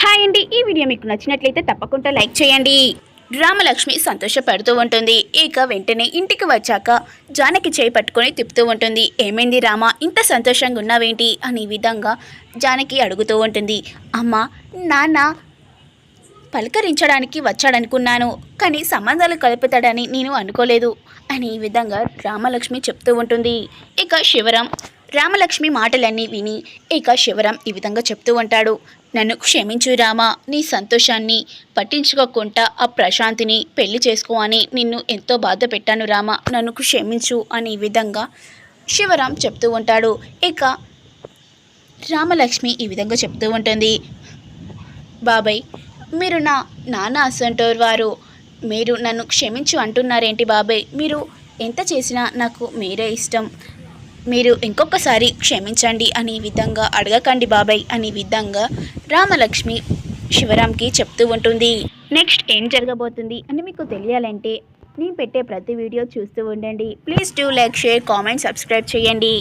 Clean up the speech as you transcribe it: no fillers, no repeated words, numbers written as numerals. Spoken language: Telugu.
హాయ్ అండి, ఈ వీడియో మీకు నచ్చినట్లయితే తప్పకుండా లైక్ చేయండి. రామలక్ష్మి సంతోషపడుతూ ఉంటుంది. ఇక వెంటనే ఇంటికి వచ్చాక జానకి చేయి పట్టుకొని తిప్పుతూ ఉంటుంది. ఏమైంది రామ, ఇంత సంతోషంగా ఉన్నావేంటి అనే విధంగా జానకి అడుగుతూ ఉంటుంది. అమ్మ, నాన్న పలకరించడానికి వచ్చాడనుకున్నాను, కానీ సంబంధాలు కలుపుతాడని నేను అనుకోలేదు అని ఈ విధంగా రామలక్ష్మి చెప్తూ ఉంటుంది. ఇక శివరాం రామలక్ష్మి మాటలన్నీ విని ఇక శివరాం ఈ విధంగా చెప్తూ ఉంటాడు. నన్ను క్షమించు రామా, నీ సంతోషాన్ని పట్టించుకోకుండా ఆ ప్రశాంతిని పెళ్లి చేసుకో అని నిన్ను ఎంతో బాధ పెట్టాను రామా, నన్ను క్షమించు అని ఈ విధంగా శివరాం చెప్తూ ఉంటాడు. ఇక రామలక్ష్మి ఈ విధంగా చెప్తూ ఉంటుంది. బాబాయ్, మీరు నా నాన్న అసంటోర్ వారు, మీరు నన్ను క్షమించు అంటున్నారేంటి బాబాయ్? మీరు ఎంత చేసినా నాకు మీరే ఇష్టం, మీరు ఇంకొకసారి క్షమించండి అని విధంగా అడగకండి బాబాయ్ అని విధంగా రామలక్ష్మి శివరాంకి చెప్తూ ఉంటుంది. నెక్స్ట్ ఏం జరగబోతుంది అని మీకు తెలియాలంటే నేను పెట్టే ప్రతి వీడియో చూస్తూ ఉండండి. Please do like, share, comment, subscribe చేయండి.